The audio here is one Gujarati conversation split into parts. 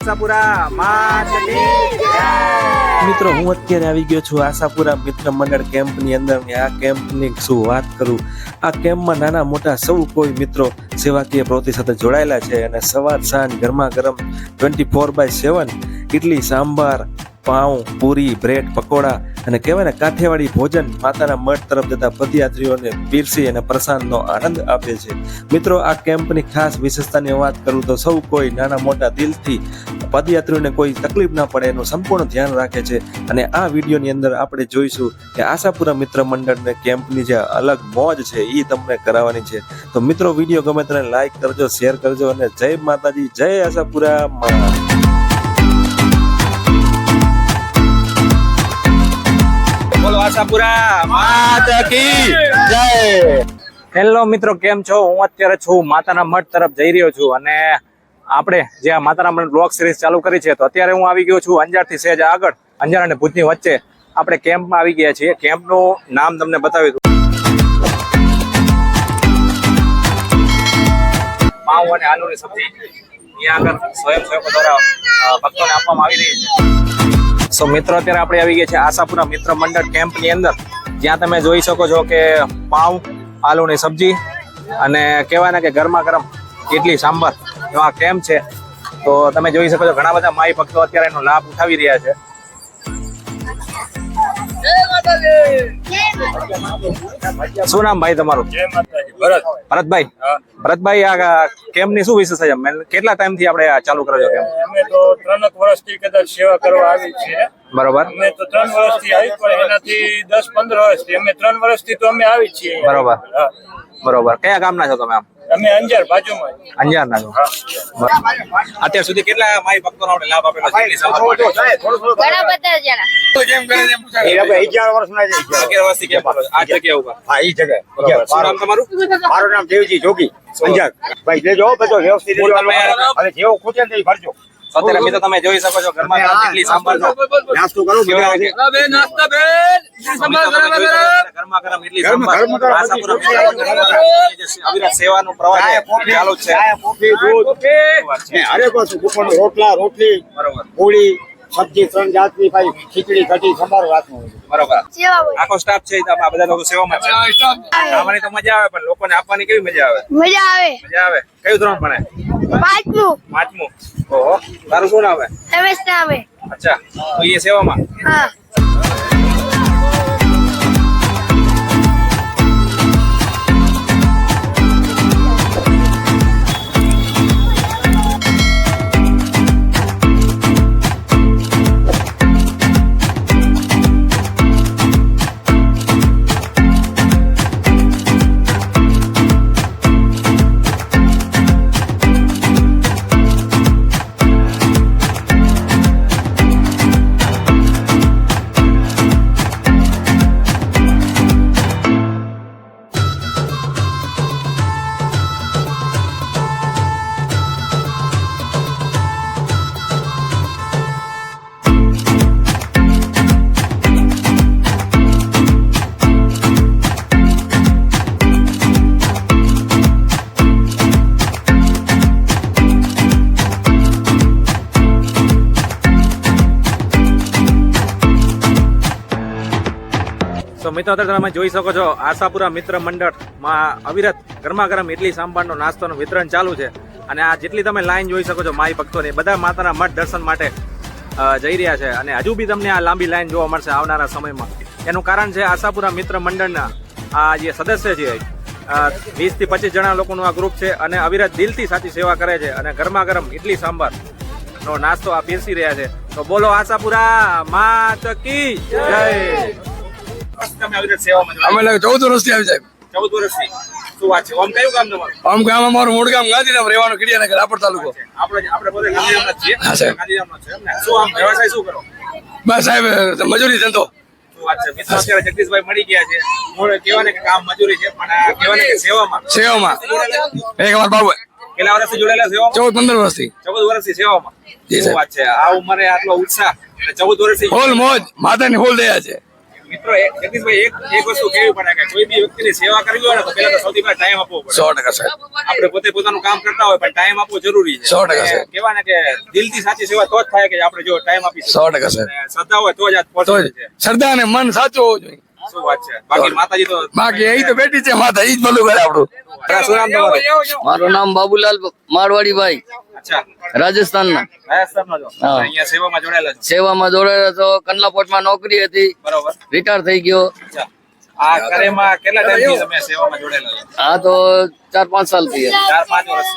મિત્રો હું અત્યારે આવી ગયો છું આશાપુરા મિત્ર મંડળ કેમ્પની અંદર. આ કેમ્પની શું વાત કરું. આ કેમ્પમાં નાના મોટા સૌ કોઈ મિત્રો સેવાકીય પ્રવૃત્તિ સાથે જોડાયેલા છે અને સવાર સાંજ ગરમા ગરમ 24/7 ઇડલી સાંભાર પાઉં પૂરી બ્રેડ પકોડા અને કહેવાય ને કાઠિયાવાડી ભોજન માતાના મઠ તરફ જતા પદયાત્રીઓને પીરસી અને પ્રસાદનો આનંદ આપે છે. મિત્રો આ કેમ્પની ખાસ વિશેષતાની વાત કરું તો સૌ કોઈ નાના મોટા દિલથી પદયાત્રીઓને કોઈ તકલીફ ના પડે એનું સંપૂર્ણ ધ્યાન રાખે છે. અને આ વિડીયોની અંદર આપણે જોઈશું કે આશાપુરા મિત્ર મંડળને કેમ્પની જે અલગ મોજ છે એ તમને કરાવવાની છે. તો મિત્રો વિડીયો ગમે તેને લાઈક કરજો, શેર કરજો અને જય માતાજી, જય આશાપુરા માં. બોલો આશાપુરા માતા કી જય. હેલો મિત્રો, કેમ છો? હું અત્યારે છું માતાના મઠ તરફ જઈ રહ્યો છું અને આપણે જે આ માતાના મઠ બ્લોગ સિરીઝ ચાલુ કરી છે તો અત્યારે હું આવી ગયો છું અંજારથી સહેજ આગળ, અંજાર અને ભુજની વચ્ચે આપણે કેમ્પમાં આવી ગયા છીએ. કેમ્પનું નામ તમને બતાવી દઉં. પાઉં અને આલુની સબ્જી અહીંયા આગળ સ્વયંસેવકો દ્વારા ભક્તોને આપવામાં આવી રહી છે. સો મિત્રો, અત્યારે આપણે આવી ગયા છે આશાપુરા મિત્ર મંડળ કેમ્પની અંદર, જ્યાં તમે જોઈ શકો છો કે પાઉં આલુની સબ્જી અને કહેવાય ને કે ગરમા ગરમ ઇડલી સાંભાર એવો આ કેમ્પ છે. તો તમે જોઈ શકો છો ઘણા બધા માઈ ભક્તો અત્યારે એનો લાભ ઉઠાવી રહ્યા છે. શું નામ ભાઈ તમારું? ભરતભાઈ. ભરતભાઈ, આ કેમ્પ ની શું વિશેષ છે? કેટલા ટાઈમ થી આપણે ચાલુ કરો છો કેમ્પ? અમે તો 3 વર્ષથી કદાચ સેવા કરવા આવી છીએ. બરોબર. અમે તો 3 વર્ષથી આવી, પણ એનાથી 10-15 વર્ષથી અમે 3 વર્ષથી તો અમે આવી છીએ. બરોબર. બરોબર. કયા ગામના છો તમે? અમે અંજાર બાજુમાં. અંજાર ના છો. અત્યાર સુધી કેટલા માઈ ભક્તોનો આપણે લાભ આપેલો છે? ઘણા બધા જણા. કેમ કરે છે પૂછાય. 11 વર્ષના છે. 11 વર્ષથી કેમ્પ કરો છો આ જગ્યા ઉપર? હા, ઈ જગ્યાએ. શું નામ તમારું? મારું નામ દેવજી જોગી, અંજાર. ભાઈ લેજો બધો વ્યવસ્થિત લેજો. અને જેવો ખૂટે ને એ ભરજો. અત્યારે મિત્રો તમે જોઈ શકો છો ગરમા ગરમ ઇડલી સાંભારનો નાસ્તો કરું. ગરમા ગરમ ઇડલી સાંભાર આશાપુરા અવિરત સેવાનું પ્રવાહ ચાલુ છે. કોફી, દૂધ ને હરેક વસ્તુ, બપોરનો રોટલા, રોટલી, બરોબર. પૂરી, સબ્જી 3 જાતની, ભાઈ ખીચડી, કઢી, સંભાર રાતનું. બરોબર. સેવા હોય. આખો સ્ટાફ છે આ બધા લોકો સેવામાં છે. ખાવાની તો મજા આવે, પણ લોકોને આપવાની કેવી મજા આવે? મજા આવે. મજા આવે. કયું ધોરણ ભણે? 5મું. 5મું. ઓહો, તારું શું નામ? રમેશ નામે. અચ્છા, તો એ સેવામાં? હા. તો મિત્રો, અત્યારે તમે જોઈ શકો છો આશાપુરા મિત્ર મંડળ માં અવિરત ગરમા ગરમ ઇડલી સાંભારનો નાસ્તોનું વિતરણ ચાલુ છે. અને આ જેટલી તમે લાઈન જોઈ શકો છો માઈ ભક્તોની, બધા માતાના મઠ દર્શન માટે જઈ રહ્યા છે. અને હજુ બી તમને આ લાંબી લાઈન જોવા મળશે આવનારા સમયમાં. એનું કારણ છે આશાપુરા મિત્ર મંડળના આ જે સદસ્ય છે 20 થી 25 જણા લોકોનું આ ગ્રુપ છે અને અવિરત દિલથી સાચી સેવા કરે છે અને ગરમા ગરમ ઇડલી સાંભાર નો નાસ્તો આ પીરસી રહ્યા છે. તો બોલો આશાપુરા માતા કી જય. તમે અવિરત સેવામાં છો? અમે 14 વર્ષથી આવી સાહેબ. 14 વર્ષથી. શું વાત છે? ઓમ કયું ગામ તમારું? આમ ગામ અમારું મૂળ ગામ ગાંધીધામ, રહેવાનું કિડિયાનગર, રાપર તાલુકો. આપણે પોતે ગાંધીધામના જ છીએ. હા સાહેબ. ગાંધીધામના છે એમ ને? શું આમ વ્યવસાય શું કરો? બસ સાહેબ, મજૂરી ધંધો. શું વાત છે? મિત્રો અત્યારે જગદીશભાઈ મળી ગયા છે. મૂળ કહેવાય કે કામ મજૂરી છે, પણ આ કહેવાય કે સેવામાં. એક અમાર બાબુ કેટલા વર્ષથી જોડાયેલા સેવામાં? 14-15 વર્ષથી. 14 વર્ષથી સેવામાં. જી શું વાત છે? આ ઉંમરે આટલો ઉત્સાહ, 14 વર્ષથી હોલ મોજ, માતાની હોલ દયા છે. મિત્રો જગદીશભાઈ એક વસ્તુ કેવી પડે કે કોઈ બી વ્યક્તિની સેવા કરવી હોય ને તો પહેલા તો સૌથી પહેલા ટાઈમ આપવો પડે. 100% સાહેબ. આપણે પોતે પોતાનું કામ કરતા હોય પણ ટાઈમ આપવો જરૂરી છે. 100% સાહેબ. કેવા ને કે દિલથી સાચી સેવા તો જ થાય કે આપણે જો ટાઈમ આપી 100% સાહેબ. અને શ્રદ્ધા હોય તો જ આ તો પહોંચે જ છે. શ્રદ્ધા અને મન સાચું હોવું જોઈએ. શું વાત છે. બાકી માતાજી તો બાકી એ તો બેટી છે માતા, ઈ જ ભલું કરે આપણું. શું નામ તમારું? મારું નામ બાબુલાલ મારવાડીભાઈ, અચ્છા, રાજસ્થાનના. રાજસ્થાનનો છો. હા. અહીંયા સેવામાં જોડાયેલા છો. સેવામાં જોડાયેલો તો કંડલાપોર્ટમાં નોકરી હતી, બરોબર. રિટાયર થઈ ગયો. અચ્છા. આ કાર્યમાં કેટલા ટાઈમથી તમે સેવામાં જોડાયેલા છો? આ તો 4-5 સાલ થી 4-5 વર્ષ.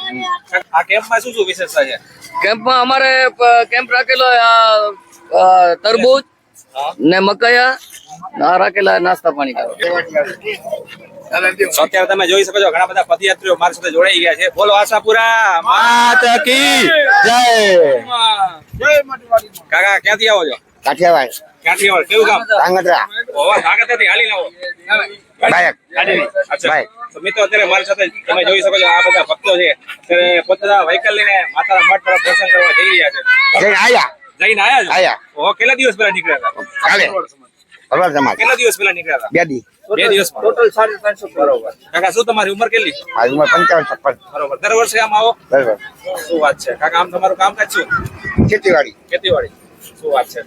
આ કેમ્પમાં શું શું વિશેષતા છે? કેમ્પમાં અમારે કેમ્પ રાખેલો તરબૂચ ને મકાયા આ રાખેલા નાસ્તા પાણી કરવા. તો અત્યારે તમે જોઈ શકો છો ઘણા બધા પદયાત્રીઓ મારી સાથે જોડાઈ ગયા છે. બોલો આશાપુરા માતા કી જય. કાકા ક્યાંથી આવો છો? કાઠિયાવાડ ક્યાંથી આવો? કેવું કામ? ધાંગધ્રા ઓવા ધાગતથી હાલી લાવો. બાયક ગાડીથી. અચ્છા. બાય. તો મિત્રો અત્યારે મારી સાથે તમે જોઈ શકો છો આ બધા ભક્તો છે અત્યારે પોતાના વ્હીકલ લઈને માતાના મઠ તરફ દર્શન કરવા જઈ રહ્યા છે. જઈને આયા જઈને આયા છો? આયા. ઓહો, કેટલા દિવસ પહેલા નીકળ્યા હતા? કાલે. પરવાર સમાજ કેટલા દિવસ પહેલા નીકળ્યા હતા? 2 દી 2 દિવસ ટોટલ 350. બરોબર. કાકા શું તમારી ઉંમર કેટલી? આ ઉંમર 55-56 બરોબર. દર વર્ષે આમ આવો? બરાબર. શું વાત છે. કાકા આમ તમારું કામકાજ શું? ખેતીવાડી ખેતીવાડી. શું વાત છે.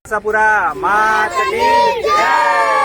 આશાપુરા માતા કી જય.